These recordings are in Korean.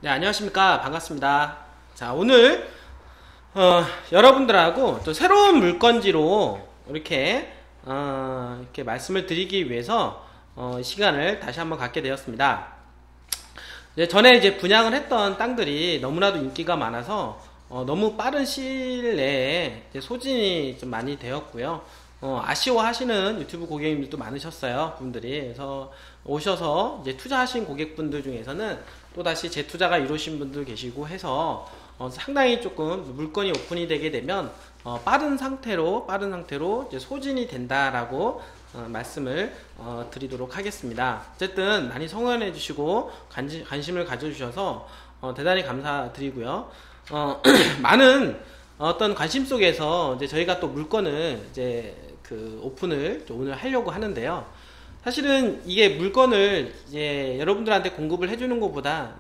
네, 안녕하십니까. 반갑습니다. 자, 오늘, 여러분들하고 또 새로운 물건지로 이렇게 말씀을 드리기 위해서, 시간을 다시 한번 갖게 되었습니다. 전에 분양을 했던 땅들이 너무나도 인기가 많아서, 너무 빠른 시일 내에 소진이 좀 많이 되었고요. 아쉬워하시는 유튜브 고객님들도 많으셨어요, 분들이. 그래서 오셔서 투자하신 고객분들 중에서는 또다시 재투자가 이루어진 분들 계시고 해서 상당히 조금 물건이 오픈이 되게 되면 빠른 상태로 소진이 된다라고 말씀을 드리도록 하겠습니다. 어쨌든 많이 성원해 주시고 관심을 가져주셔서 대단히 감사드리고요. 많은 어떤 관심 속에서 저희가 또 물건을 오픈을 오늘 하려고 하는데요. 사실은 이게 물건을 여러분들한테 공급을 해주는 것보다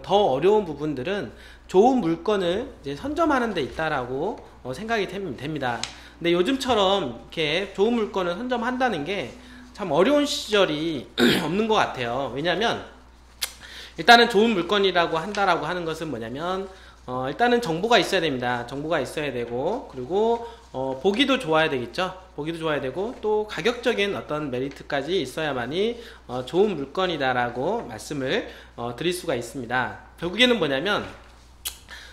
더 어려운 부분들은 좋은 물건을 선점하는 데 있다라고 생각이 됩니다. 근데 요즘처럼 이렇게 좋은 물건을 선점한다는 게 참 어려운 시절이 없는 것 같아요. 왜냐하면 일단은 좋은 물건이라고 한다라고 하는 것은 뭐냐면 일단은 정보가 있어야 됩니다. 정보가 있어야 되고, 그리고 보기도 좋아야 되겠죠. 보기도 좋아야 되고, 또 가격적인 어떤 메리트까지 있어야만이 좋은 물건이다라고 말씀을 드릴 수가 있습니다. 결국에는 뭐냐면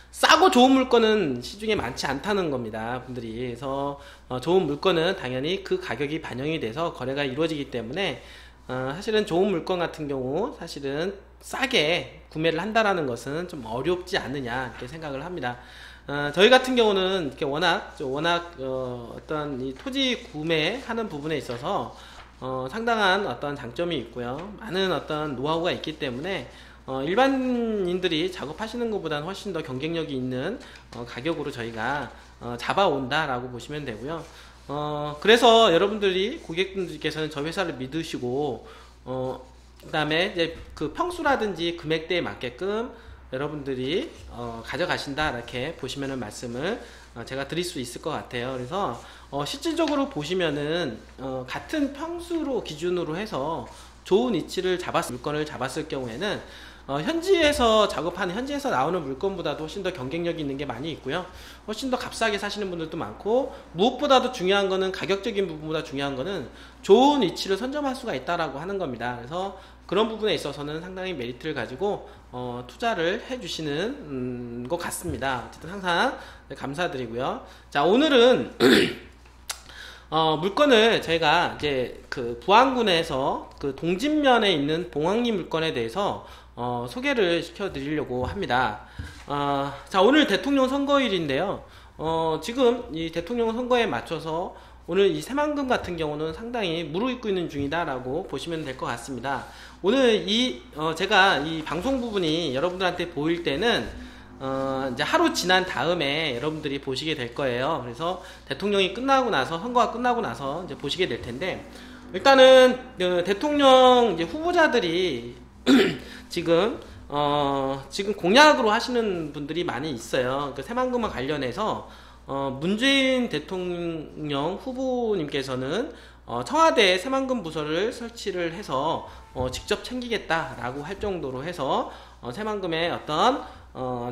싸고 좋은 물건은 시중에 많지 않다는 겁니다, 분들이. 그래서 좋은 물건은 당연히 그 가격이 반영이 돼서 거래가 이루어지기 때문에 사실은 좋은 물건 같은 경우 사실은 싸게 구매를 한다라는 것은 좀 어렵지 않느냐 이렇게 생각을 합니다. 저희 같은 경우는 이렇게 워낙 어떤 이 토지 구매하는 부분에 있어서 상당한 어떤 장점이 있고요. 많은 어떤 노하우가 있기 때문에 일반인들이 작업하시는 것보다는 훨씬 더 경쟁력이 있는 가격으로 저희가 잡아온다라고 보시면 되고요. 그래서 여러분들이 고객분들께서는 저희 회사를 믿으시고 그 다음에 그 평수라든지 금액대에 맞게끔 여러분들이 가져가신다 이렇게 보시면은 말씀을 제가 드릴 수 있을 것 같아요. 그래서 실질적으로 보시면은 같은 평수로 기준으로 해서 좋은 위치를 물건을 잡았을 경우에는 현지에서 작업하는 현지에서 나오는 물건보다도 훨씬 더 경쟁력이 있는 게 많이 있고요. 훨씬 더 값싸게 사시는 분들도 많고, 무엇보다도 중요한 거는 가격적인 부분보다 중요한 거는 좋은 위치를 선점할 수가 있다라고 하는 겁니다. 그래서 그런 부분에 있어서는 상당히 메리트를 가지고 투자를 해주시는 것 같습니다. 어쨌든 항상 감사드리고요. 자, 오늘은 물건을 저희가 그 부안군에서 그 동진면에 있는 봉황리 물건에 대해서 소개를 시켜드리려고 합니다. 자, 오늘 대통령 선거일인데요. 지금 이 대통령 선거에 맞춰서 오늘 이 새만금 같은 경우는 상당히 무르익고 있는 중이다라고 보시면 될 것 같습니다. 오늘 제가 이 방송 부분이 여러분들한테 보일 때는 이제 하루 지난 다음에 여러분들이 보시게 될 거예요. 그래서 대통령이 끝나고 나서, 선거가 끝나고 나서 이제 보시게 될 텐데, 일단은 대통령 이제 후보자들이 지금 공약으로 하시는 분들이 많이 있어요. 그 새만금과 관련해서 문재인 대통령 후보님께서는 청와대에 새만금 부서를 설치를 해서 직접 챙기겠다라고 할 정도로 해서 새만금의 어떤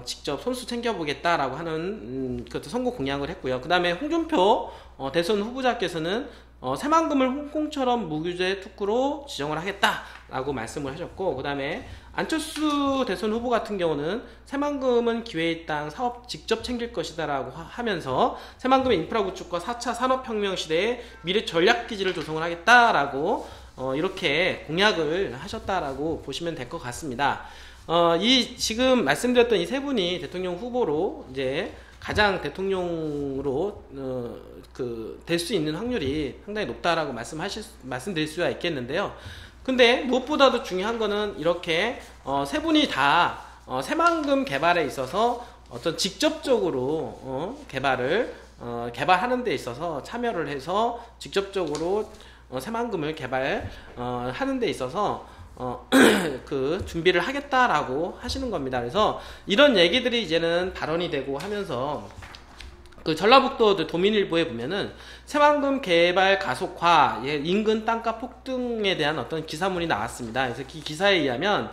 직접 손수 챙겨보겠다라고 하는 그것도 선거 공약을 했고요. 그 다음에 홍준표 대선 후보자께서는 새만금을 홍콩처럼 무규제 특구로 지정을 하겠다라고 말씀을 하셨고, 그 다음에 안철수 대선 후보 같은 경우는 새만금은 기회의 땅 사업 직접 챙길 것이다라고 하면서 새만금의 인프라 구축과 4차 산업혁명 시대에 미래 전략기지를 조성을 하겠다라고 이렇게 공약을 하셨다라고 보시면 될 것 같습니다. 지금 말씀드렸던 이 세 분이 대통령 후보로 가장 대통령으로 될 수 있는 확률이 상당히 높다라고 말씀드릴 수가 있겠는데요. 근데 무엇보다도 중요한 거는 이렇게 세 분이 다 새만금 개발에 있어서 어떤 직접적으로 개발하는 데 있어서 참여를 해서 직접적으로 새만금을 개발하는 데 있어서 그 준비를 하겠다라고 하시는 겁니다. 그래서 이런 얘기들이 이제는 발언이 되고 하면서 그 전라북도 도민일보에 보면은 새만금 개발 가속화, 인근 땅값 폭등에 대한 어떤 기사문이 나왔습니다. 그래서 이 기사에 의하면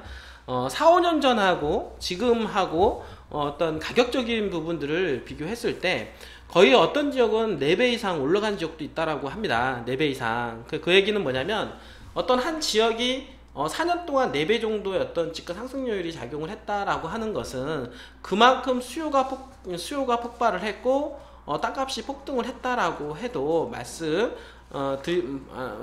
4, 5년 전하고 지금하고 어떤 가격적인 부분들을 비교했을 때 거의 어떤 지역은 4배 이상 올라간 지역도 있다라고 합니다. 4배 이상. 그 얘기는 뭐냐면 어떤 한 지역이 4년 동안 4배 정도의 어떤 집가 상승률이 작용을 했다라고 하는 것은 그만큼 수요가 폭발을 했고 땅값이 폭등을 했다라고 해도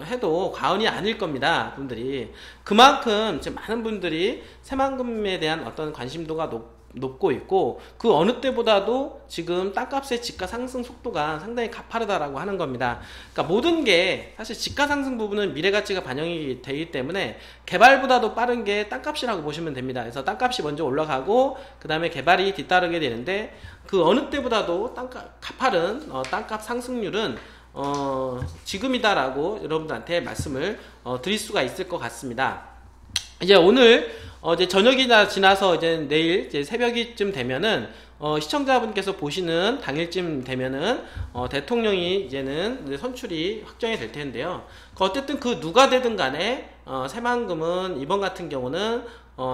해도 과언이 아닐 겁니다. 분들이 그만큼 지금 많은 분들이 새만금에 대한 어떤 관심도가 높고 있고 그 어느 때보다도 지금 땅값의 집가 상승 속도가 상당히 가파르다라고 하는 겁니다. 그러니까 모든 게 사실 집가 상승 부분은 미래 가치가 반영이 되기 때문에 개발보다도 빠른 게 땅값이라고 보시면 됩니다. 그래서 땅값이 먼저 올라가고 그 다음에 개발이 뒤따르게 되는데 그 어느 때보다도 가파른 땅값 상승률은 지금이다라고 여러분들한테 말씀을 드릴 수가 있을 것 같습니다. 이제 오늘 이제 저녁이 지나서 이제 내일 이제 새벽이쯤 되면은 시청자분께서 보시는 당일쯤 되면은 대통령이 이제는 선출이 확정이 될 텐데요. 어쨌든 그 누가 되든 간에 새만금은 이번 같은 경우는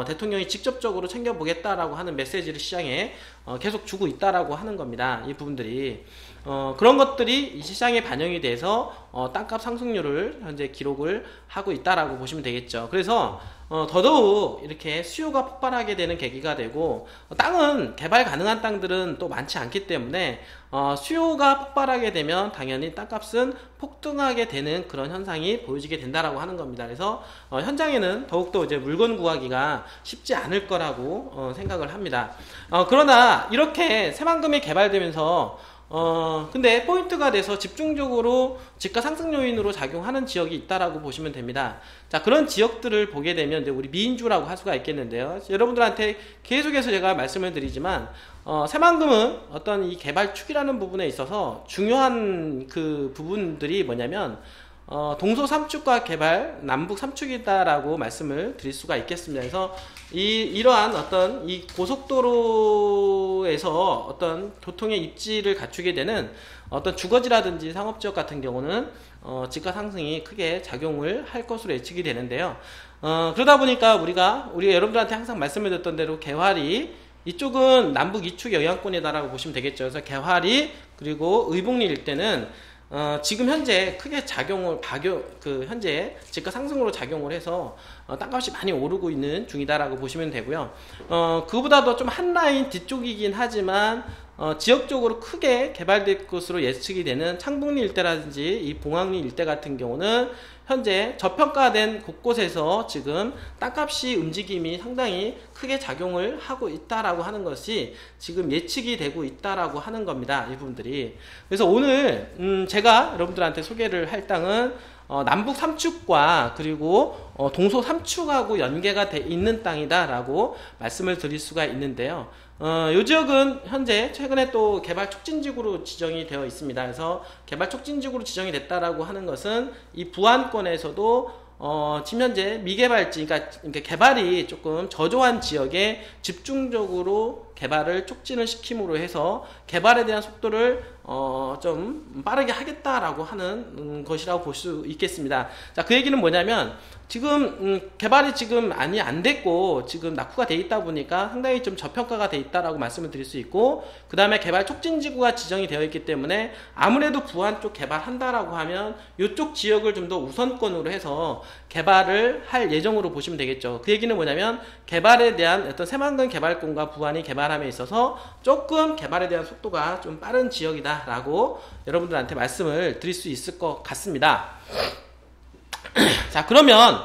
대통령이 직접적으로 챙겨보겠다라고 하는 메시지를 시장에 계속 주고 있다라고 하는 겁니다. 이 부분들이 그런 것들이 이 시장에 반영이 돼서 땅값 상승률을 현재 기록을 하고 있다라고 보시면 되겠죠. 그래서 더더욱 이렇게 수요가 폭발하게 되는 계기가 되고 땅은 개발 가능한 땅들은 또 많지 않기 때문에 수요가 폭발하게 되면 당연히 땅값은 폭등하게 되는 그런 현상이 보여지게 된다라고 하는 겁니다. 그래서 현장에는 더욱더 이제 물건 구하기가 쉽지 않을 거라고 생각을 합니다. 그러나 이렇게 새만금이 개발되면서 근데 포인트가 돼서 집중적으로 집가 상승 요인으로 작용하는 지역이 있다라고 보시면 됩니다. 자, 그런 지역들을 보게 되면 이제 우리 미인주라고 할 수가 있겠는데요. 여러분들한테 계속해서 제가 말씀을 드리지만 새만금은 어떤 이 개발 축이라는 부분에 있어서 중요한 그 부분들이 뭐냐면 동서 3축과 개발 남북 3축이다라고 말씀을 드릴 수가 있겠습니다. 그래서 이러한 어떤 이 고속도로에서 어떤 교통의 입지를 갖추게 되는 어떤 주거지라든지 상업지역 같은 경우는 집가 상승이 크게 작용을 할 것으로 예측이 되는데요. 그러다 보니까 우리가 여러분들한테 항상 말씀을 드렸던 대로 개활이 이쪽은 남북 2축 영향권이다라고 보시면 되겠죠. 그래서 개활이 그리고 의복리 일대는 지금 현재 크게 현재 집가 상승으로 작용을 해서 땅값이 많이 오르고 있는 중이다라고 보시면 되고요. 그보다도 좀 한 라인 뒤쪽이긴 하지만 지역적으로 크게 개발될 것으로 예측이 되는 창북리 일대라든지 이 봉황리 일대 같은 경우는 현재 저평가된 곳곳에서 지금 땅값이 움직임이 상당히 크게 작용을 하고 있다라고 하는 것이 지금 예측이 되고 있다라고 하는 겁니다. 이 부분들이. 그래서 오늘 제가 여러분들한테 소개를 할 땅은 남북 3축과 그리고 동서 3축하고 연계가 돼 있는 땅이다라고 말씀을 드릴 수가 있는데요. 이 지역은 현재 최근에 또 개발 촉진지구로 지정이 되어 있습니다. 그래서 개발 촉진지구로 지정이 됐다라고 하는 것은 이 부안권에서도 지금 현재 미개발지, 그러니까 개발이 조금 저조한 지역에 집중적으로 개발을 촉진을 시킴으로 해서 개발에 대한 속도를 좀 빠르게 하겠다라고 하는 것이라고 볼 수 있겠습니다. 자, 그 얘기는 뭐냐면 지금 개발이 지금 안 됐고 지금 낙후가 돼 있다 보니까 상당히 좀 저평가가 돼 있다라고 말씀을 드릴 수 있고, 그 다음에 개발 촉진지구가 지정이 되어 있기 때문에 아무래도 부안 쪽 개발한다라고 하면 이쪽 지역을 좀 더 우선권으로 해서 개발을 할 예정으로 보시면 되겠죠. 그 얘기는 뭐냐면 개발에 대한 어떤 새만금 개발권과 부안이 개발함에 있어서 조금 개발에 대한 속도가 좀 빠른 지역이다 라고 여러분들한테 말씀을 드릴 수 있을 것 같습니다. 자, 그러면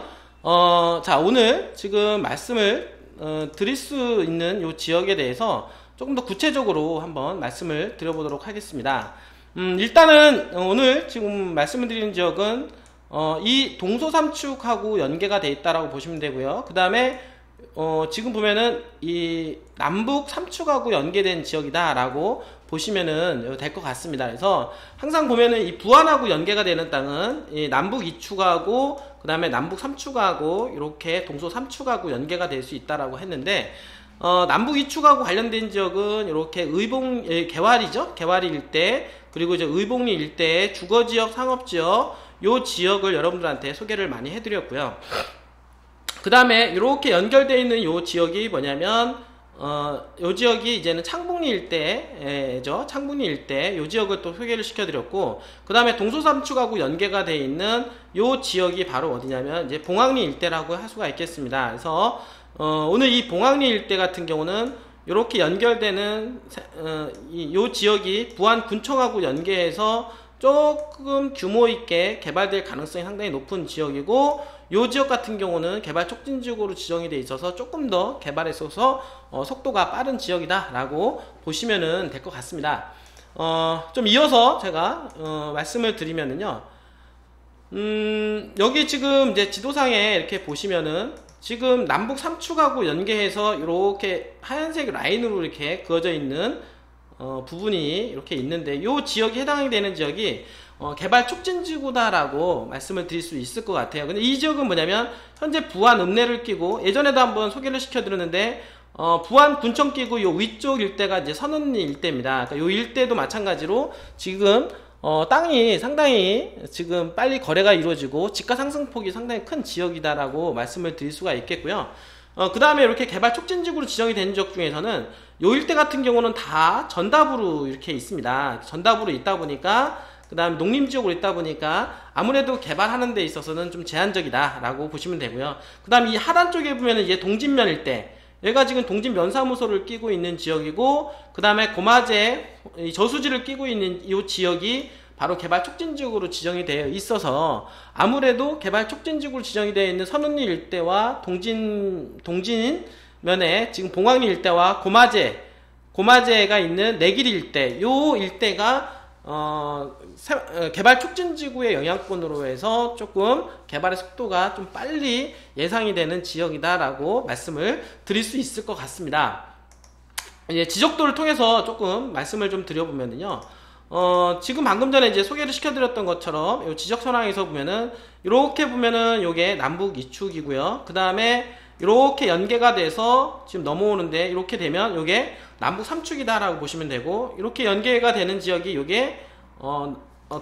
자, 오늘 지금 말씀을 드릴 수 있는 이 지역에 대해서 조금 더 구체적으로 한번 말씀을 드려보도록 하겠습니다. 일단은 오늘 지금 말씀을 드리는 지역은 이 동서 3축하고 연계가 되어 있다라고 보시면 되고요. 그 다음에 지금 보면은 이 남북 3축하고 연계된 지역이다라고 보시면은 될 것 같습니다. 그래서 항상 보면은 이 부안하고 연계가 되는 땅은 이 남북 2축하고 그 다음에 남북 3축하고 이렇게 동서 3축하고 연계가 될 수 있다라고 했는데, 남북 2축하고 관련된 지역은 이렇게 개활이죠. 개활이 일대, 그리고 이제 의복리 일대의 주거지역, 상업지역, 요 지역을 여러분들한테 소개를 많이 해드렸고요. 그 다음에 이렇게 연결되어 있는 요 지역이 뭐냐면 요 지역이 이제는 창북리 일대죠. 창북리 일대 요 지역을 또 소개를 시켜드렸고, 그 다음에 동서삼축하고 연계가 되어 있는 요 지역이 바로 어디냐면 이제 봉황리 일대라고 할 수가 있겠습니다. 그래서 오늘 이 봉황리 일대 같은 경우는 이렇게 연결되는 요 지역이 부안군청하고 연계해서 조금 규모 있게 개발될 가능성이 상당히 높은 지역이고, 요 지역 같은 경우는 개발 촉진지역으로 지정이 돼 있어서 조금 더 개발에 있어서 속도가 빠른 지역이다 라고 보시면 될 것 같습니다. 좀 이어서 제가 말씀을 드리면은요, 여기 지금 이제 지도상에 이렇게 보시면은 지금 남북 삼축하고 연계해서 이렇게 하얀색 라인으로 이렇게 그어져 있는 부분이 이렇게 있는데, 이 지역이 해당이 되는 지역이 개발 촉진지구다라고 말씀을 드릴 수 있을 것 같아요. 근데 이 지역은 뭐냐면 현재 부안 읍내를 끼고, 예전에도 한번 소개를 시켜드렸는데 부안 군청 끼고 요 위쪽 일대가 이제 선운리 일대입니다. 그러니까 요 일대도 마찬가지로 지금 땅이 상당히 지금 빨리 거래가 이루어지고 집가 상승폭이 상당히 큰 지역이다라고 말씀을 드릴 수가 있겠고요. 그 다음에 이렇게 개발 촉진지구로 지정이 된 지역 중에서는 요 일대 같은 경우는 다 전답으로 이렇게 있습니다. 전답으로 있다 보니까, 그 다음 농림지역으로 있다 보니까 아무래도 개발하는 데 있어서는 좀 제한적이다 라고 보시면 되고요. 그 다음 이 하단 쪽에 보면은 이제 동진면 일대, 얘가 지금 동진면사무소를 끼고 있는 지역이고, 그 다음에 고마제 저수지를 끼고 있는 이 지역이 바로 개발 촉진지역으로 지정이 되어 있어서 아무래도 개발 촉진지역으로 지정이 되어 있는 선운리 일대와 동진면에 지금 봉황리 일대와 고마제가 있는 내길 일대, 요 일대가 개발 촉진지구의 영향권으로 해서 조금 개발의 속도가 좀 빨리 예상이 되는 지역이다라고 말씀을 드릴 수 있을 것 같습니다. 이제 지적도를 통해서 조금 말씀을 좀 드려보면요, 지금 방금 전에 이제 소개를 시켜드렸던 것처럼 요 지적선항에서 보면은 이렇게 보면은 요게 남북 이축이고요. 그 다음에 이렇게 연계가 돼서 지금 넘어오는데, 이렇게 되면 요게 남북 삼축이다라고 보시면 되고, 이렇게 연계가 되는 지역이 요게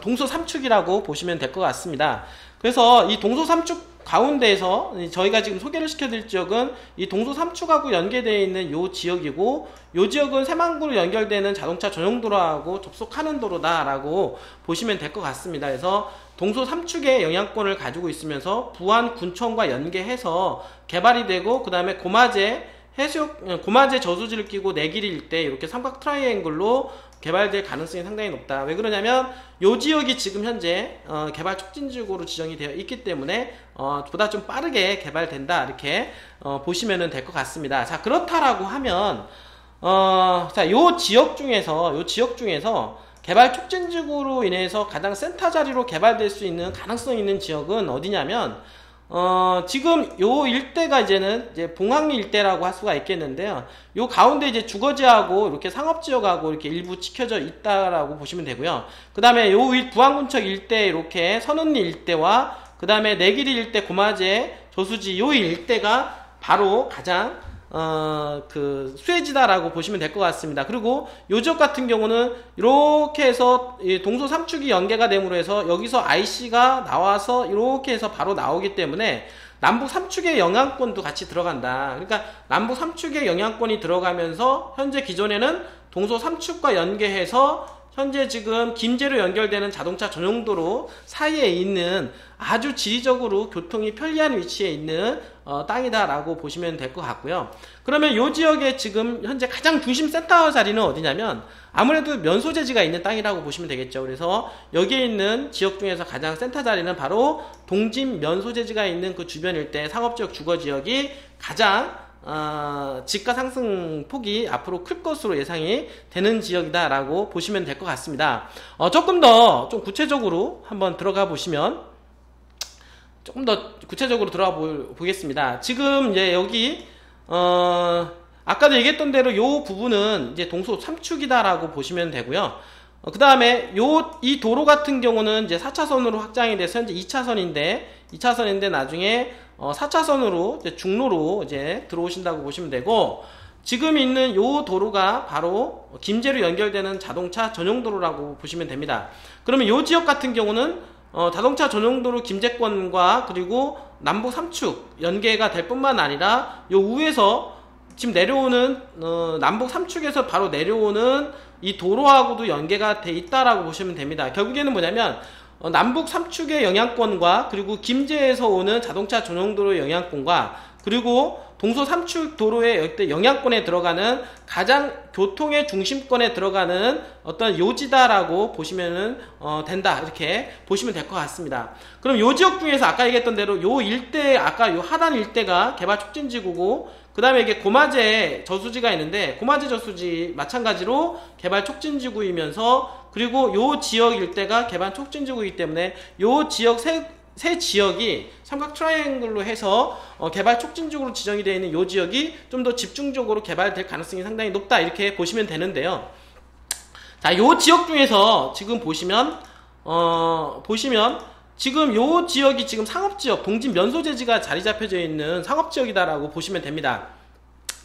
동서 삼축이라고 보시면 될 것 같습니다. 그래서 이 동서 삼축 가운데에서 저희가 지금 소개를 시켜드릴 지역은 이 동서 삼축하고 연계되어 있는 요 지역이고, 요 지역은 새만구로 연결되는 자동차 전용도로하고 접속하는 도로다라고 보시면 될 것 같습니다. 그래서 동서 삼축의 영향권을 가지고 있으면서 부안 군청과 연계해서 개발이 되고, 그 다음에 고마제 저수지를 끼고 내길 일대 이렇게 삼각 트라이앵글로 개발될 가능성이 상당히 높다. 왜 그러냐면 요 지역이 지금 현재 개발 촉진지구로 지정이 되어 있기 때문에 보다 좀 빠르게 개발된다, 이렇게 보시면 될 것 같습니다. 자, 그렇다라고 하면 자, 요 지역 중에서 개발 촉진지구로 인해서 가장 센터 자리로 개발될 수 있는 가능성이 있는 지역은 어디냐면 지금 요 일대가 이제는 이제 봉황리 일대라고 할 수가 있겠는데요. 요 가운데 이제 주거지하고 이렇게 상업지역하고 이렇게 일부 찍혀져 있다라고 보시면 되고요. 그 다음에 요 부안군청 일대 이렇게 선운리 일대와 그 다음에 내길이 일대, 고마제, 저수지 요 일대가 바로 가장 그 수혜지다라고 보시면 될 것 같습니다. 그리고 요 지역 같은 경우는 이렇게 해서 동서 삼축이 연계가 됨으로 해서 여기서 IC가 나와서 이렇게 해서 바로 나오기 때문에 남북 삼축의 영향권도 같이 들어간다. 그러니까 남북 삼축의 영향권이 들어가면서 현재 기존에는 동서 삼축과 연계해서 현재 지금 김제로 연결되는 자동차 전용도로 사이에 있는 아주 지리적으로 교통이 편리한 위치에 있는 땅이다라고 보시면 될 것 같고요. 그러면 이 지역에 지금 현재 가장 중심 센터 자리는 어디냐면 아무래도 면소재지가 있는 땅이라고 보시면 되겠죠. 그래서 여기에 있는 지역 중에서 가장 센터 자리는 바로 동진 면소재지가 있는 그 주변 일대 상업지역 주거지역이 가장 집가 상승 폭이 앞으로 클 것으로 예상이 되는 지역이다라고 보시면 될 것 같습니다. 조금 더 좀 구체적으로 한번 들어가 보시면 조금 더 구체적으로 들어가 보겠습니다. 지금 이제 여기 아까도 얘기했던 대로 요 부분은 이제 동서 삼축이다라고 보시면 되고요. 그 다음에 이 도로 같은 경우는 이제 4차선으로 확장이 돼서 현재 2차선인데 나중에 4차선으로 이제 중로로 이제 들어오신다고 보시면 되고, 지금 있는 요 도로가 바로 김제로 연결되는 자동차 전용 도로라고 보시면 됩니다. 그러면 요 지역 같은 경우는 자동차 전용도로 김제권과 그리고 남북 3축 연계가 될 뿐만 아니라 요 위에서 지금 내려오는 남북 3축에서 바로 내려오는 이 도로하고도 연계가 돼 있다라고 보시면 됩니다. 결국에는 뭐냐면 남북 3축의 영향권과 그리고 김제에서 오는 자동차 전용도로의 영향권과 그리고 동서 3축 도로의 영향권에 들어가는 가장 교통의 중심권에 들어가는 어떤 요지다라고 보시면은 된다, 이렇게 보시면 될 것 같습니다. 그럼 요 지역 중에서 아까 얘기했던 대로 요 일대, 아까 요 하단 일대가 개발 촉진지구고, 그 다음에 이게 고마제 저수지가 있는데 고마제 저수지 마찬가지로 개발 촉진지구이면서, 그리고 요 지역 일대가 개발 촉진지구이기 때문에 요 지역 세 지역이 삼각 트라이앵글로 해서 개발 촉진지구로 지정이 되어 있는 요 지역이 좀 더 집중적으로 개발될 가능성이 상당히 높다, 이렇게 보시면 되는데요. 자, 요 지역 중에서 지금 보시면 지금 요 지역이 지금 상업지역, 동진 면소재지가 자리 잡혀져 있는 상업지역이다라고 보시면 됩니다.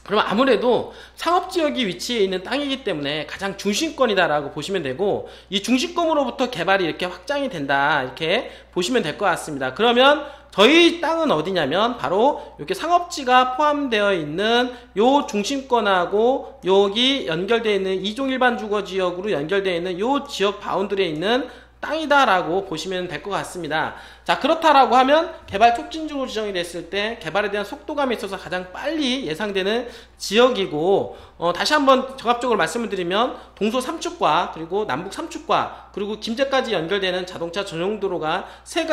그러면 아무래도 상업지역이 위치해 있는 땅이기 때문에 가장 중심권이다라고 보시면 되고, 이 중심권으로부터 개발이 이렇게 확장이 된다, 이렇게 보시면 될 것 같습니다. 그러면 저희 땅은 어디냐면 바로 이렇게 상업지가 포함되어 있는 요 중심권하고 여기 연결되어 있는 이종 일반 주거지역으로 연결되어 있는 요 지역 바운드리에 있는 땅이다라고 보시면 될 것 같습니다. 자, 그렇다라고 하면 개발 촉진지구로 지정이 됐을 때 개발에 대한 속도감에 있어서 가장 빨리 예상되는 지역이고, 다시 한번 종합적으로 말씀을 드리면 동서 3축과 그리고 남북 3축과 그리고 김제까지 연결되는 자동차 전용도로가 세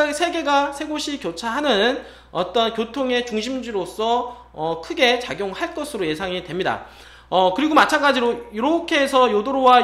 곳이 교차하는 어떤 교통의 중심지로서 크게 작용할 것으로 예상이 됩니다. 그리고 마찬가지로 이렇게 해서 요도로와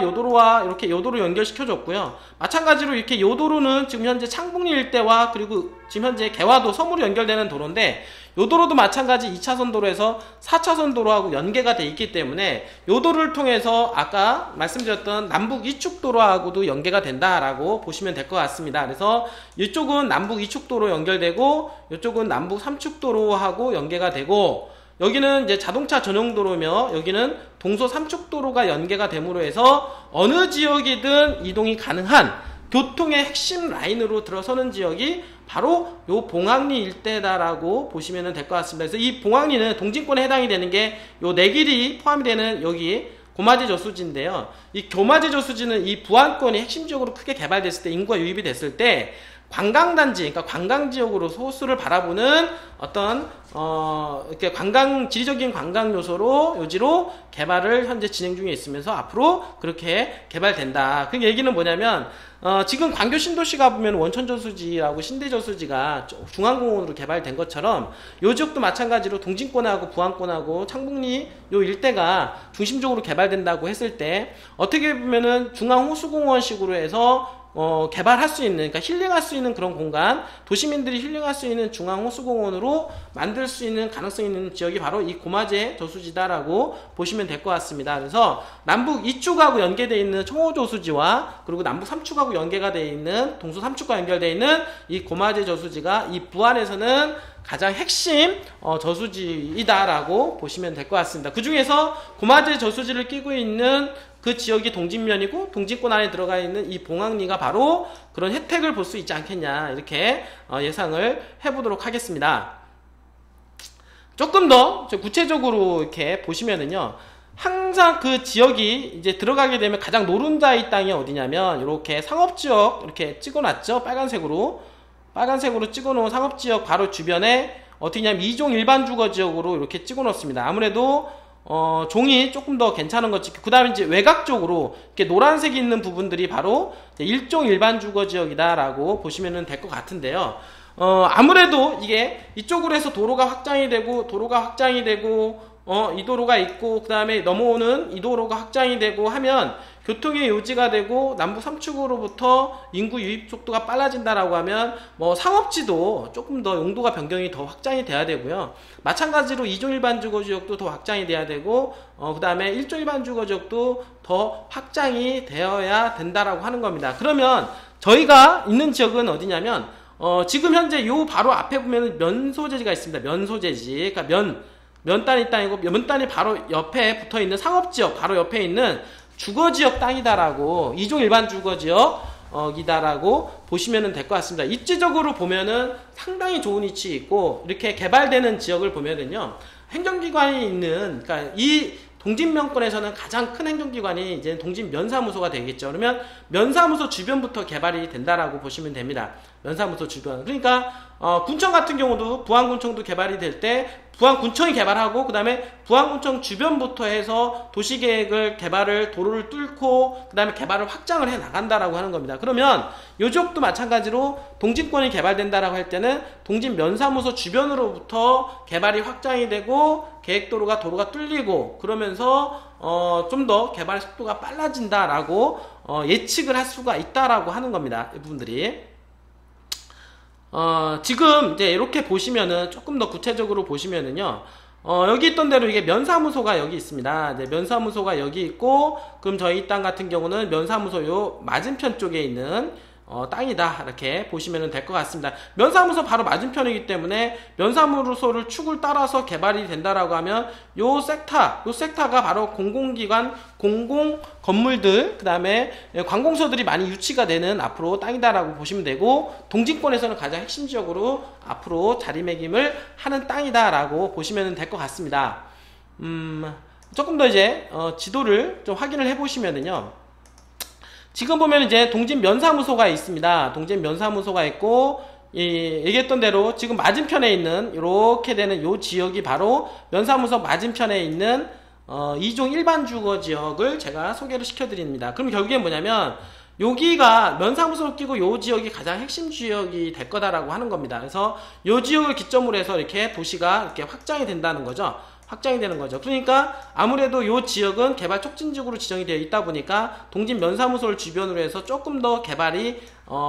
이렇게 요도로 연결시켜줬고요. 마찬가지로 이렇게 요도로는 지금 현재 창북리 일대와 그리고 지금 현재 개화도 섬으로 연결되는 도로인데, 요도로도 마찬가지 2차선 도로에서 4차선 도로하고 연계가 돼 있기 때문에 요도로를 통해서 아까 말씀드렸던 남북 2축 도로하고도 연계가 된다라고 보시면 될 것 같습니다. 그래서 이쪽은 남북 2축 도로 연결되고 이쪽은 남북 3축 도로하고 연계가 되고, 여기는 이제 자동차 전용도로며 여기는 동서 3축 도로가 연계가 됨으로 해서 어느 지역이든 이동이 가능한 교통의 핵심 라인으로 들어서는 지역이 바로 요 봉황리 일대다라고 보시면 될 것 같습니다. 그래서 이 봉황리는 동진권에 해당이 되는 게 요 내길이 포함이 되는 여기 고마제 저수지인데요. 이 고마제 저수지는 이 부안권이 핵심적으로 크게 개발됐을 때, 인구가 유입이 됐을 때 관광단지, 그러니까 관광지역으로 호수를 바라보는 어떤 이렇게 지리적인 관광 요소로 요지로 개발을 현재 진행 중에 있으면서 앞으로 그렇게 개발된다. 그 얘기는 뭐냐면 지금 광교 신도시가 보면 원천저수지라고 신대저수지가 중앙공원으로 개발된 것처럼 요 지역도 마찬가지로 동진권하고 부안권하고 창북리 요 일대가 중심적으로 개발된다고 했을 때 어떻게 보면은 중앙호수공원식으로 해서 개발할 수 있는, 그러니까 힐링할 수 있는 그런 공간, 도시민들이 힐링할 수 있는 중앙호수공원으로 만들 수 있는 가능성이 있는 지역이 바로 이 고마제 저수지다라고 보시면 될 것 같습니다. 그래서 남북 2축하고 연계되어 있는 청호저수지와 그리고 남북 3축하고 연계가 되어 있는 동서 3축과 연결되어 있는 이 고마제 저수지가 이 부안에서는 가장 핵심 저수지이다라고 보시면 될 것 같습니다. 그 중에서 고마제 저수지를 끼고 있는 그 지역이 동진면이고 동진권 안에 들어가 있는 이 봉황리가 바로 그런 혜택을 볼 수 있지 않겠냐, 이렇게 예상을 해보도록 하겠습니다. 조금 더 구체적으로 이렇게 보시면은요, 항상 그 지역이 이제 들어가게 되면 가장 노른자의 땅이 어디냐면 이렇게 상업지역 이렇게 찍어놨죠. 빨간색으로 찍어놓은 상업지역 바로 주변에 어떻게냐면 2종 일반 주거지역으로 이렇게 찍어놓습니다. 아무래도 종이 조금 더 괜찮은 것 찍고, 그 다음에 이제 외곽 쪽으로 이렇게 노란색이 있는 부분들이 바로 1종 일반 주거지역이다라고 보시면 될 것 같은데요. 아무래도 이게 이쪽으로 해서 도로가 확장이 되고 이 도로가 있고 그 다음에 넘어오는 이 도로가 확장이 되고 하면 교통의 요지가 되고 남북 3축으로부터 인구 유입 속도가 빨라진다라고 하면 상업지도 조금 더 용도가 변경이 더 확장이 돼야 되고요. 마찬가지로 2종 일반 주거지역도 더 확장이 돼야 되고 그 다음에 1종 일반 주거지역도 더 확장이 되어야 된다라고 하는 겁니다. 그러면 저희가 있는 지역은 어디냐면 지금 현재 요 바로 앞에 보면 면소재지가 있습니다. 면소재지, 그러니까 면단이 땅이고 면단이 바로 옆에 붙어 있는 상업지역 바로 옆에 있는 주거지역 땅이다라고 2종 일반 주거지역 지역이다라고 보시면 될 것 같습니다. 입지적으로 보면은 상당히 좋은 위치에 있고, 이렇게 개발되는 지역을 보면은요, 행정기관이 있는, 그러니까 이 동진면권에서는 가장 큰 행정기관이 이제 동진면사무소가 되겠죠. 그러면 면사무소 주변부터 개발이 된다라고 보시면 됩니다. 면사무소 주변. 그러니까 군청 같은 경우도 부안군청도 개발이 될 때 부안군청이 개발하고, 그 다음에 부안군청 주변부터 해서 도시계획을 개발을 도로를 뚫고 그 다음에 개발을 확장을 해 나간다라고 하는 겁니다. 그러면 요 지역도 마찬가지로 동진권이 개발된다라고 할 때는 동진면사무소 주변으로부터 개발이 확장이 되고 계획도로가 뚫리고, 그러면서 좀 더 개발 속도가 빨라진다라고 예측을 할 수가 있다라고 하는 겁니다. 이 부분들이. 지금 이제 이렇게 보시면은, 조금 더 구체적으로 보시면은요, 여기 있던 대로 이게 면사무소가 여기 있습니다. 네, 면사무소가 여기 있고, 그럼 저희 땅 같은 경우는 면사무소 요 맞은편 쪽에 있는 땅이다, 이렇게 보시면 될 것 같습니다. 면사무소 바로 맞은편이기 때문에 면사무소를 축을 따라서 개발이 된다라고 하면 요 섹터가 바로 공공기관, 공공 건물들, 그 다음에 관공서들이 많이 유치가 되는 앞으로 땅이다라고 보시면 되고, 동진권에서는 가장 핵심 지역으로 앞으로 자리매김을 하는 땅이다라고 보시면 될 것 같습니다. 조금 더 이제 지도를 좀 확인을 해보시면은요, 지금 보면 이제 동진면사무소가 있습니다. 동진면사무소가 있고, 얘기했던 대로 지금 맞은편에 있는 이렇게 되는 요 지역이 바로 면사무소 맞은편에 있는 2종 일반주거 지역을 제가 소개를 시켜드립니다. 그럼 결국엔 뭐냐면 여기가 면사무소를 끼고 요 지역이 가장 핵심 지역이 될 거다라고 하는 겁니다. 그래서 요 지역을 기점으로 해서 이렇게 도시가 이렇게 확장이 된다는 거죠. 확장이 되는 거죠. 그러니까 아무래도 요 지역은 개발 촉진지구로 지정이 되어 있다 보니까 동진 면사무소를 주변으로 해서 조금 더 개발이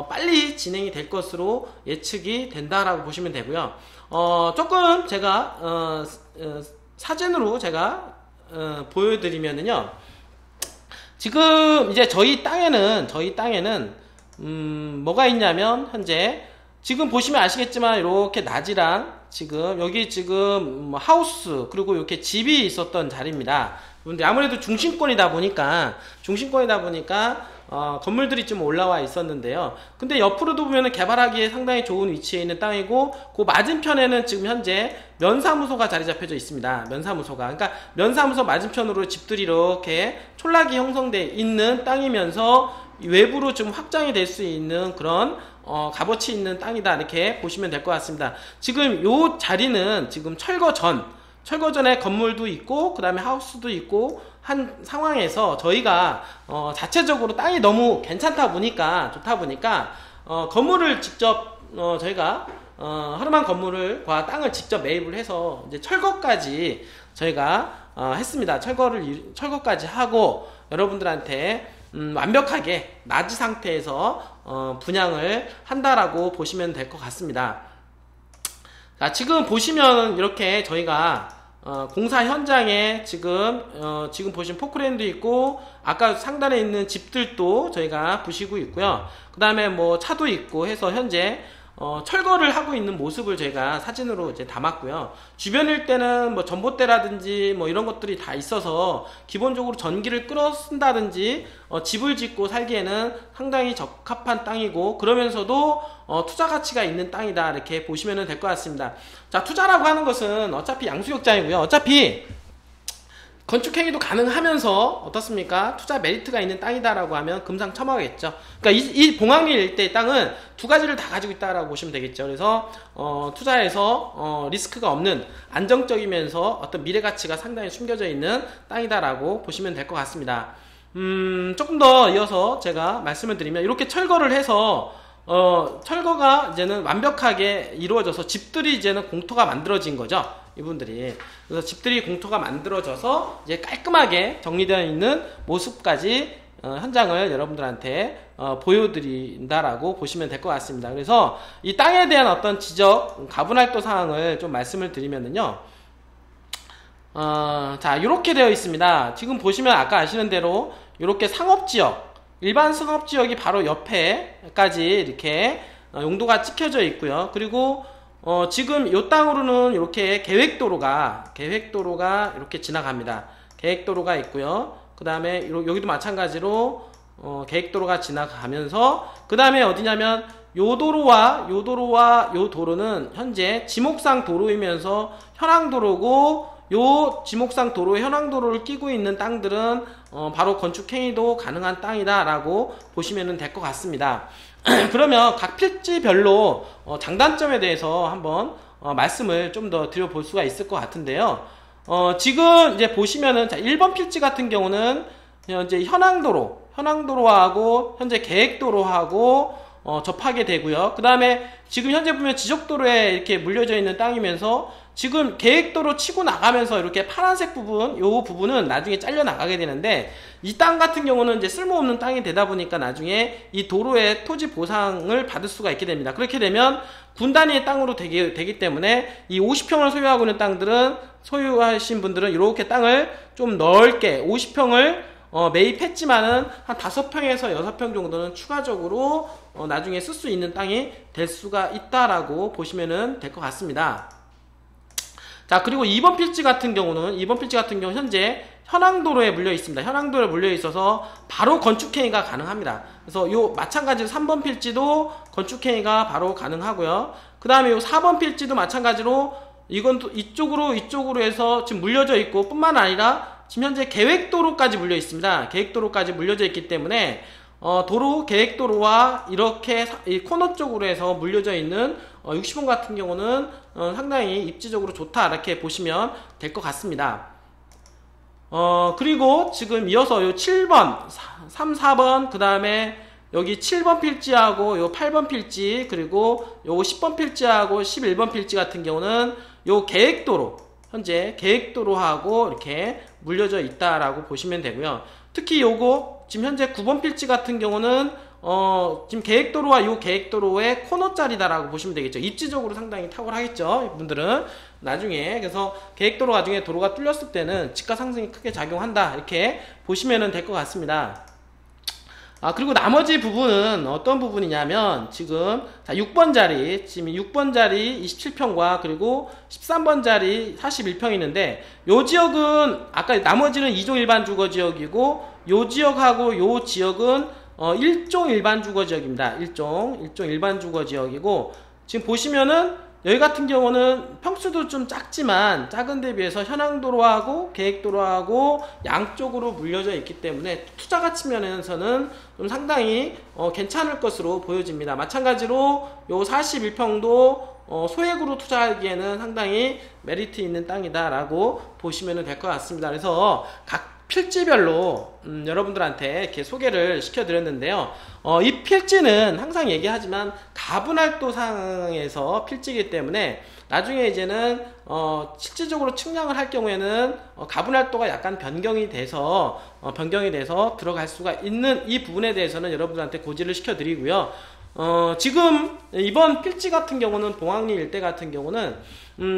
빨리 진행이 될 것으로 예측이 된다라고 보시면 되고요. 조금 제가 사진으로 제가 보여드리면은요, 지금 이제 저희 땅에는 뭐가 있냐면, 현재 지금 보시면 아시겠지만 이렇게 낮이랑 지금 여기 지금 하우스, 그리고 이렇게 집이 있었던 자리입니다. 근데 아무래도 중심권이다 보니까 건물들이 좀 올라와 있었는데요. 근데 옆으로도 보면은 개발하기에 상당히 좋은 위치에 있는 땅이고, 그 맞은편에는 지금 현재 면사무소가 자리 잡혀져 있습니다. 면사무소가. 그러니까 면사무소 맞은편으로 집들이 이렇게 촌락이 형성돼 있는 땅이면서 외부로 좀 확장이 될 수 있는 그런 값어치 있는 땅이다, 이렇게 보시면 될 것 같습니다. 지금 요 자리는 지금 철거 전에 건물도 있고 그 다음에 하우스도 있고 한 상황에서 저희가 자체적으로 땅이 너무 좋다 보니까 건물을 직접 저희가 허름한 건물과 땅을 직접 매입을 해서 이제 철거까지 저희가 했습니다. 철거까지 하고 여러분들한테 완벽하게 낮은 상태에서 분양을 한다라고 보시면 될 것 같습니다. 자, 지금 보시면 이렇게 저희가 공사 현장에 지금 보시면 포크레인도 있고, 아까 상단에 있는 집들도 저희가 보시고 있고요. 그 다음에 뭐 차도 있고 해서 현재 철거를 하고 있는 모습을 저희가 사진으로 이제 담았고요. 주변 일대는 뭐 전봇대라든지 뭐 이런 것들이 다 있어서 기본적으로 전기를 끌어 쓴다든지 집을 짓고 살기에는 상당히 적합한 땅이고, 그러면서도 투자 가치가 있는 땅이다, 이렇게 보시면 될 것 같습니다. 자, 투자라고 하는 것은 어차피 양수역장이고요. 어차피 건축행위도 가능하면서 어떻습니까? 투자 메리트가 있는 땅이다라고 하면 금상첨화겠죠. 그러니까 이 봉황리 일대의 땅은 두 가지를 다 가지고 있다라고 보시면 되겠죠. 그래서 투자에서 리스크가 없는 안정적이면서 어떤 미래 가치가 상당히 숨겨져 있는 땅이다라고 보시면 될 것 같습니다. 조금 더 이어서 제가 말씀을 드리면, 이렇게 철거를 해서 철거가 이제는 완벽하게 이루어져서 집들이 이제는 공터가 만들어진 거죠. 이분들이. 그래서 집들이 공터가 만들어져서 이제 깔끔하게 정리되어 있는 모습까지 현장을 여러분들한테 보여드린다라고 보시면 될 것 같습니다. 그래서 이 땅에 대한 어떤 지적, 가분할도 사항을 좀 말씀을 드리면은요, 자, 이렇게 되어 있습니다. 지금 보시면 아까 아시는 대로 이렇게 상업지역, 일반 상업지역이 바로 옆에까지 이렇게 용도가 찍혀져 있고요. 그리고 지금 이 땅으로는 이렇게 계획도로가 이렇게 지나갑니다. 계획도로가 있고요. 그 다음에 여기도 마찬가지로 계획도로가 지나가면서 그 다음에 어디냐면 요 도로와 요 도로는 현재 지목상 도로이면서 현황도로고, 요 지목상 도로에 현황도로를 끼고 있는 땅들은 바로 건축행위도 가능한 땅이다 라고 보시면 될 것 같습니다. 그러면 각 필지별로 장단점에 대해서 한번 말씀을 좀 더 드려볼 수가 있을 것 같은데요. 지금 이제 보시면은, 자, 1번 필지 같은 경우는 현재 현황도로하고 현재 계획도로하고 접하게 되고요. 그 다음에 지금 현재 보면 지적도로에 이렇게 물려져 있는 땅이면서 지금 계획도로 치고 나가면서 이렇게 파란색 부분, 요 부분은 나중에 잘려 나가게 되는데, 이 땅 같은 경우는 이제 쓸모없는 땅이 되다 보니까 나중에 이 도로의 토지 보상을 받을 수가 있게 됩니다. 그렇게 되면 분단위의 땅으로 되기 때문에 이 50평을 소유하고 있는 땅들은, 소유하신 분들은 이렇게 땅을 좀 넓게 50평을 매입했지만은 한 5평에서 6평 정도는 추가적으로 나중에 쓸 수 있는 땅이 될 수가 있다라고 보시면 될 것 같습니다. 자, 그리고 2번 필지 같은 경우는 현재 현황도로에 물려 있습니다. 현황도로에 물려 있어서 바로 건축행위가 가능합니다. 그래서 요 마찬가지로 3번 필지도 건축행위가 바로 가능하고요. 그 다음에 요 4번 필지도 마찬가지로 이건 또 이쪽으로 해서 지금 물려져 있고, 뿐만 아니라 지금 현재 계획도로까지 물려 있습니다. 계획도로까지 물려져 있기 때문에 계획도로와 이렇게 이 코너 쪽으로 해서 물려져 있는 60번 같은 경우는 상당히 입지적으로 좋다, 이렇게 보시면 될 것 같습니다. 그리고 지금 이어서 요 7번, 3, 4번, 그 다음에 여기 7번 필지하고 요 8번 필지, 그리고 요 10번 필지하고 11번 필지 같은 경우는 요 현재 계획도로하고 이렇게 물려져 있다라고 보시면 되고요. 특히 요거 지금 현재 9번 필지 같은 경우는 지금 계획도로와 요 계획도로의 코너짜리다라고 보시면 되겠죠. 입지적으로 상당히 탁월하겠죠, 이분들은. 나중에, 그래서 계획도로 나중에 도로가 뚫렸을 때는 지가 상승이 크게 작용한다, 이렇게 보시면 될 것 같습니다. 그리고 나머지 부분은 어떤 부분이냐면, 지금 6번 자리 27평과 그리고 13번 자리 41평 있는데, 요 지역은 아까 나머지는 2종 일반 주거 지역이고, 요 지역하고 요 지역은 1종 일반 주거 지역입니다. 1종 일반 주거 지역이고, 지금 보시면은 여기 같은 경우는 평수도 좀 작지만 작은 데 비해서 현황도로하고 계획도로하고 양쪽으로 물려져 있기 때문에 투자 가치 면에서는 좀 상당히 괜찮을 것으로 보여집니다. 마찬가지로 요 41평도 소액으로 투자하기에는 상당히 메리트 있는 땅이다 라고 보시면 될 것 같습니다. 그래서 각 필지별로 여러분들한테 이렇게 소개를 시켜드렸는데요. 이 필지는 항상 얘기하지만 가분할도 상황에서 필지이기 때문에 나중에 이제는 실질적으로 측량을 할 경우에는 가분할도가 약간 변경이 돼서 들어갈 수가 있는 이 부분에 대해서는 여러분들한테 고지를 시켜드리고요. 지금 이번 필지 같은 경우는 봉황리 일대 같은 경우는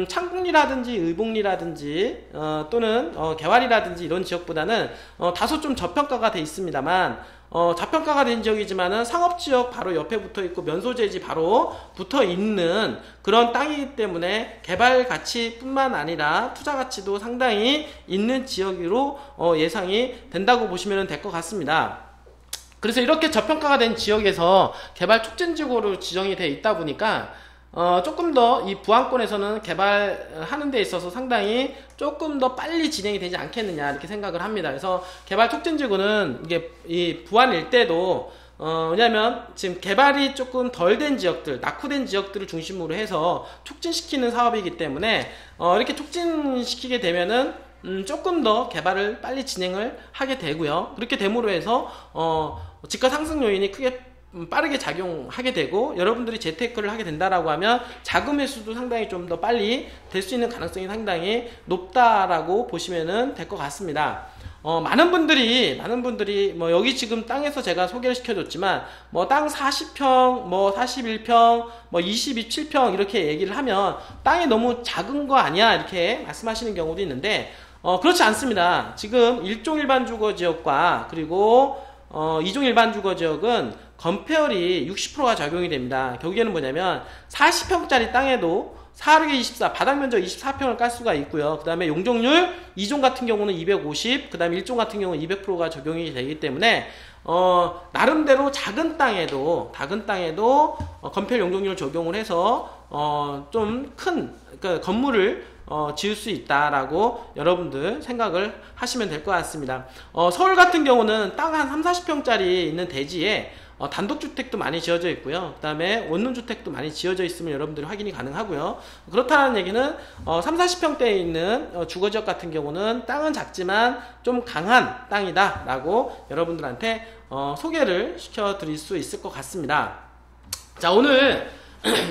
창북리라든지 의복리라든지 또는 개활이라든지 이런 지역보다는 다소 좀 저평가가 돼 있습니다만, 저평가가 된 지역이지만은 상업지역 바로 옆에 붙어있고 면소재지 바로 붙어있는 그런 땅이기 때문에 개발 가치뿐만 아니라 투자 가치도 상당히 있는 지역으로 예상이 된다고 보시면 될 것 같습니다. 그래서 이렇게 저평가가 된 지역에서 개발 촉진지구로 지정이 되어 있다 보니까 조금 더 이 부안권에서는 개발하는 데 있어서 상당히 조금 더 빨리 진행이 되지 않겠느냐, 이렇게 생각을 합니다. 그래서 개발 촉진지구는 이게 이 부안 일대도 왜냐면 지금 개발이 조금 덜 된 지역들, 낙후된 지역들을 중심으로 해서 촉진시키는 사업이기 때문에 이렇게 촉진시키게 되면은 조금 더 개발을 빨리 진행을 하게 되고요. 그렇게 됨으로 해서 지가 상승 요인이 크게 빠르게 작용하게 되고, 여러분들이 재테크를 하게 된다라고 하면 자금 회수도 상당히 좀 더 빨리 될 수 있는 가능성이 상당히 높다라고 보시면 될 것 같습니다. 많은 분들이 뭐 여기 지금 땅에서 제가 소개를 시켜줬지만 뭐 땅 40평, 뭐 41평, 뭐 27평 이렇게 얘기를 하면 땅이 너무 작은 거 아니야, 이렇게 말씀하시는 경우도 있는데 그렇지 않습니다. 지금 1종 일반 주거 지역과 그리고 2종 일반 주거 지역은 건폐율이 60%가 적용이 됩니다. 결국에는 뭐냐면 40평짜리 땅에도 4르게 24, 바닥 면적 24평을 깔 수가 있고요. 그 다음에 용적률 2종 같은 경우는 250, 그 다음에 1종 같은 경우는 200%가 적용이 되기 때문에 나름대로 작은 땅에도 건폐 용적률 적용을 해서 좀 큰 그러니까 건물을 지을 수 있다라고 여러분들 생각을 하시면 될 것 같습니다. 서울 같은 경우는 땅 한 3, 40평짜리 있는 대지에 단독주택도 많이 지어져 있고요. 그 다음에 원룸주택도 많이 지어져 있으면 여러분들이 확인이 가능하고요. 그렇다는 얘기는 3, 40평대에 있는 주거지역 같은 경우는 땅은 작지만 좀 강한 땅이다 라고 여러분들한테 소개를 시켜드릴 수 있을 것 같습니다. 자, 오늘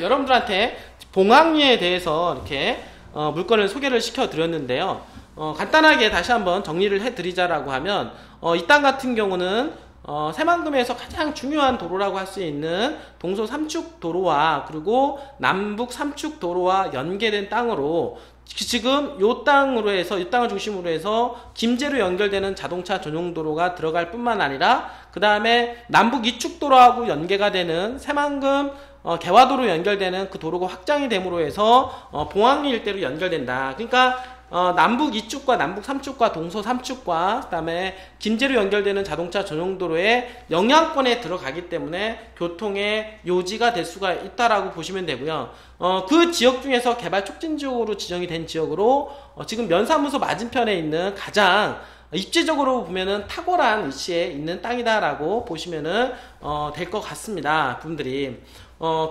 여러분들한테 봉황리에 대해서 이렇게 물건을 소개를 시켜드렸는데요. 간단하게 다시 한번 정리를 해드리자라고 하면 이 땅 같은 경우는 새만금에서 가장 중요한 도로라고 할 수 있는 동서 삼축 도로와 그리고 남북 삼축 도로와 연계된 땅으로 지금 이 땅으로 해서 이 땅을 중심으로 해서 김제로 연결되는 자동차 전용 도로가 들어갈 뿐만 아니라 그 다음에 남북 이축 도로하고 연계가 되는 새만금 개화도로 연결되는 그 도로가 확장이 됨으로 해서 봉황리 일대로 연결된다. 그러니까 남북 이축과 남북 삼축과 동서 삼축과 그 다음에 김제로 연결되는 자동차 전용도로의 영향권에 들어가기 때문에 교통의 요지가 될 수가 있다라고 보시면 되고요. 그 지역 중에서 개발 촉진 지역으로 지정이 된 지역으로 지금 면사무소 맞은편에 있는 가장 입지적으로 보면은 탁월한 위치에 있는 땅이다라고 보시면은 될 것 같습니다, 분들이.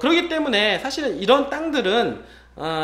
그렇기 때문에 사실은 이런 땅들은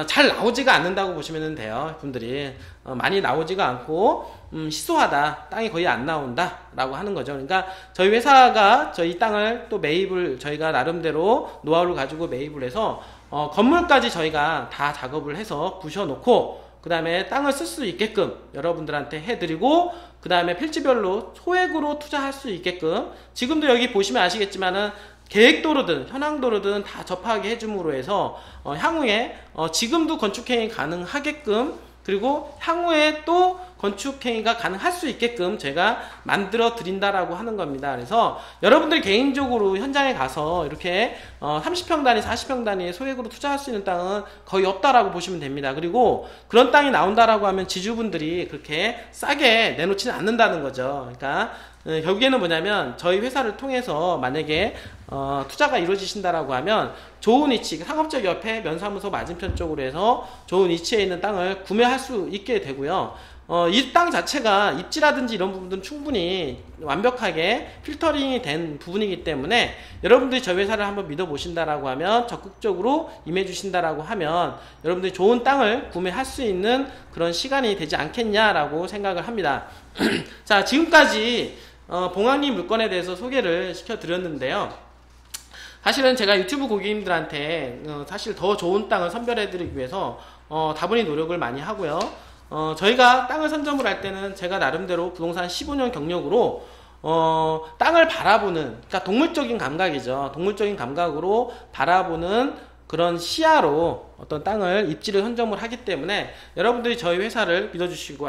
잘 나오지가 않는다고 보시면 돼요, 분들이. 많이 나오지가 않고 희소하다, 땅이 거의 안 나온다 라고 하는 거죠. 그러니까 저희 회사가 저희 땅을 또 매입을 저희가 나름대로 노하우를 가지고 매입을 해서 건물까지 저희가 다 작업을 해서 부셔놓고 그 다음에 땅을 쓸 수 있게끔 여러분들한테 해드리고 그 다음에 필지별로 소액으로 투자할 수 있게끔 지금도 여기 보시면 아시겠지만은 계획도로든 현황도로든 다 접하게 해줌으로 해서 향후에 지금도 건축행위 가능하게끔 그리고 향후에 또 건축행위가 가능할 수 있게끔 제가 만들어 드린다라고 하는 겁니다. 그래서 여러분들 개인적으로 현장에 가서 이렇게 30평 단위, 40평 단위의 소액으로 투자할 수 있는 땅은 거의 없다라고 보시면 됩니다. 그리고 그런 땅이 나온다라고 하면 지주분들이 그렇게 싸게 내놓지는 않는다는 거죠. 그러니까 결국에는 뭐냐면 저희 회사를 통해서 만약에 투자가 이루어지신다라고 하면 좋은 위치, 상업적 옆에 면사무소 맞은편 쪽으로 해서 좋은 위치에 있는 땅을 구매할 수 있게 되고요. 이 땅 자체가 입지라든지 이런 부분들은 충분히 완벽하게 필터링이 된 부분이기 때문에 여러분들이 저희 회사를 한번 믿어보신다라고 하면 적극적으로 임해주신다라고 하면 여러분들이 좋은 땅을 구매할 수 있는 그런 시간이 되지 않겠냐라고 생각을 합니다. 자, 지금까지 봉황리 물건에 대해서 소개를 시켜드렸는데요. 사실은 제가 유튜브 고객님들한테 사실 더 좋은 땅을 선별해드리기 위해서 다분히 노력을 많이 하고요. 저희가 땅을 선점을 할 때는 제가 나름대로 부동산 15년 경력으로 땅을 바라보는, 그러니까 동물적인 감각이죠. 동물적인 감각으로 바라보는 그런 시야로 어떤 땅을 입지를 선점을 하기 때문에 여러분들이 저희 회사를 믿어주시고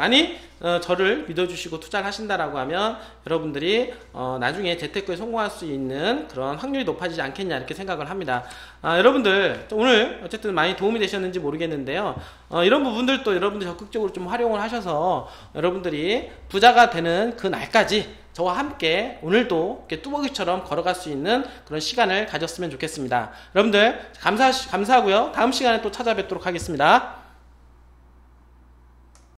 저를 믿어주시고 투자를 하신다라고 하면 여러분들이 나중에 재테크에 성공할 수 있는 그런 확률이 높아지지 않겠냐 이렇게 생각을 합니다. 여러분들 오늘 어쨌든 많이 도움이 되셨는지 모르겠는데요. 이런 부분들도 여러분들 적극적으로 좀 활용을 하셔서 여러분들이 부자가 되는 그 날까지 저와 함께 오늘도 이렇게 뚜벅이처럼 걸어갈 수 있는 그런 시간을 가졌으면 좋겠습니다. 여러분들 감사하고요. 다음 시간에 또 찾아뵙도록 하겠습니다.